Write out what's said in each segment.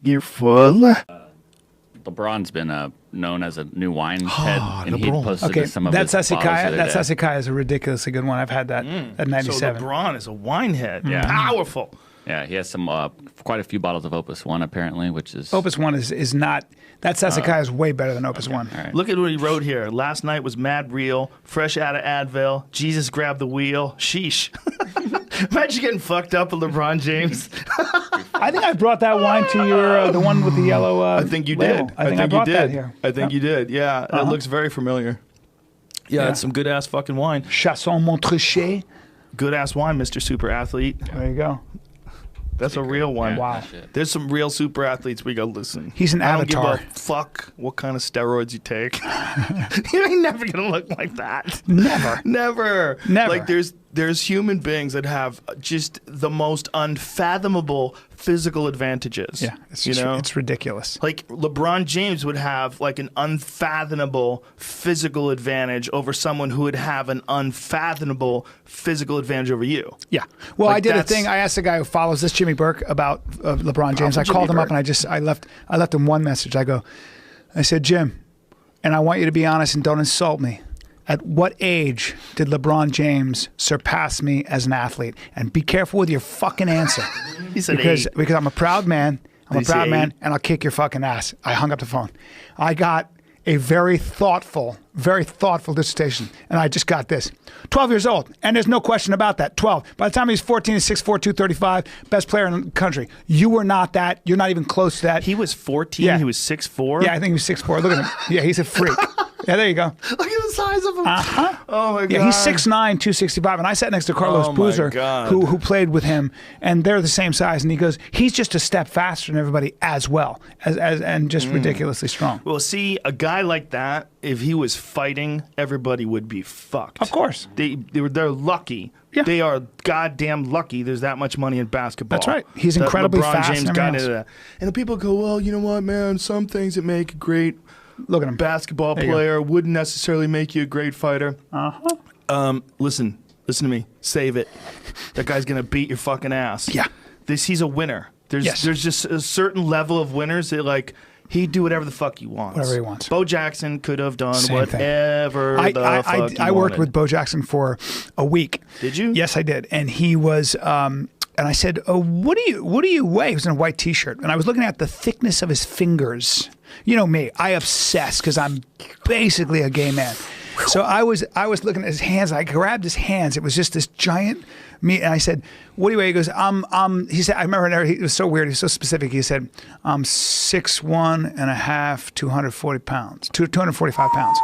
You're full. LeBron's been known as a new wine head, and he LeBron. posted some of his bottles the That's other day. Asahi is a ridiculously good one. I've had that at 97. So LeBron is a wine head. Yeah. Powerful. Yeah, he has some quite a few bottles of Opus One apparently, which is Opus 1 is not. That Sasakai is way better than Opus 1. all right. Look at what he wrote here. Last night was mad real, fresh out of Advil. Jesus grabbed the wheel. Sheesh. Imagine getting fucked up with LeBron James. I think I brought that wine to your the one with the yellow. I think you label. did. I think I brought that here. I think you did. Yeah, it looks very familiar. Yeah, it's some good ass fucking wine. Chasson Montrachet. Good ass wine, Mr. Super Athlete. There you go. That's a real one. Yeah, Wow. shit. There's some real super athletes we go listen. He's an I don't avatar. give a fuck what kind of steroids you take. You ain't never gonna look like that. Never. Never. Never. Like there's human beings that have just the most unfathomable physical advantages. Yeah, it's you just, know. it's ridiculous. Like LeBron James would have like an unfathomable physical advantage over someone who would have an unfathomable physical advantage over you. Yeah. Well, Like, I did a that's- thing. I asked the guy who follows this, Jimmy Burke, about LeBron James. I Jimmy called him up Burke. and I left him one message. I said, Jim, and I want you to be honest and don't insult me. At what age did LeBron James surpass me as an athlete? And be careful with your fucking answer. He said because 8. I'm a proud man. I'm Did a he say proud man, 8? and I'll kick your fucking ass. I hung up the phone. I got a very thoughtful dissertation, and I just got this. 12 years old, and there's no question about that. 12. By the time he's 14, he's 6'4", 235, best player in the country. You were not that. You're not even close to that. He was 14. Yeah. He was 6'4". Yeah, I think he was 6'4". Look at him. Yeah, he's a freak. Yeah, there you go. Look at the size of him. Uh-huh. Oh my god. Yeah, he's 6'9", 265, and I sat next to Carlos Oh, my Boozer, God. who played with him, and they're the same size. And he goes, he's just a step faster than everybody as well, and just ridiculously strong. Well, see, a guy like that, if he was fighting, everybody would be fucked. Of course. They're lucky. Yeah. They are goddamn lucky there's that much money in basketball. That's right. He's That incredibly LeBron fast James and got everything into that. And the people go, well, you know what, man? Some things that make a great Look at him. basketball There you go. player wouldn't necessarily make you a great fighter. Listen to me. Save it. That guy's gonna beat your fucking ass. Yeah. He's a winner. There's Yes. just a certain level of winners that like he'd do whatever the fuck he wants. Whatever he wants. Bo Jackson could have done Same thing. whatever the fuck he I worked wanted. with Bo Jackson for a week. Did you? Yes, I did. And he was, and I said, "Oh, what do you weigh?" He was in a white T-shirt, and I was looking at the thickness of his fingers. You know me, I obsess because I'm basically a gay man. So I was looking at his hands. I grabbed his hands. It was just this giant meat, and I said, "What do you weigh?" He goes, He said, I remember it was so weird. He was so specific. He said, "I'm 6'1 and a half, 240 pounds, 245 pounds."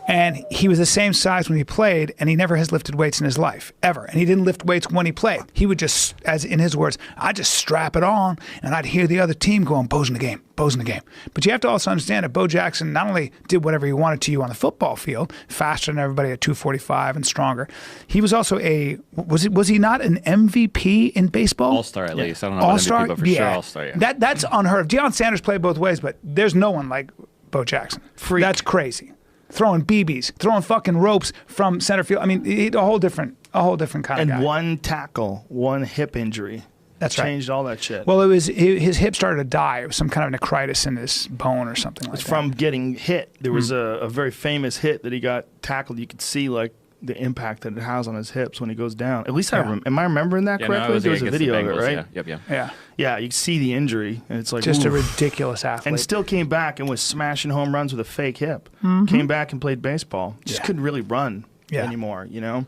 And he was the same size when he played, and he never has lifted weights in his life, ever. And he didn't lift weights when he played. He would just, as in his words, I'd just strap it on, and I'd hear the other team going, Bo's in the game, Bo's in the game. But you have to also understand that Bo Jackson not only did whatever he wanted to you on the football field, faster than everybody at 245 and stronger, he was also was he not an MVP in baseball? All-Star at least. I don't know about All-Star? MVP, but for sure All-Star, yeah. That's unheard of. Deion Sanders played both ways, but there's no one like Bo Jackson. Freak. That's crazy. Throwing BBs, throwing fucking ropes from center field. I mean, a whole different kind of guy. And one tackle, one hip injury. That's right. Changed all that shit. Well, his hip started to die. It was some kind of necritis in his bone or something like It's that. from getting hit. There was a very famous hit that he got tackled. You could see like the impact that it has on his hips when he goes down. At least am I remembering that Yeah, no, correctly? it was There was a against the video of it, Bengals, right? Yeah. Yep. Yeah, Yeah, you see the injury, and it's like just a oof. ridiculous athlete. And still came back and was smashing home runs with a fake hip. Came back and played baseball. Just Yeah. couldn't really run Yeah. anymore, you know?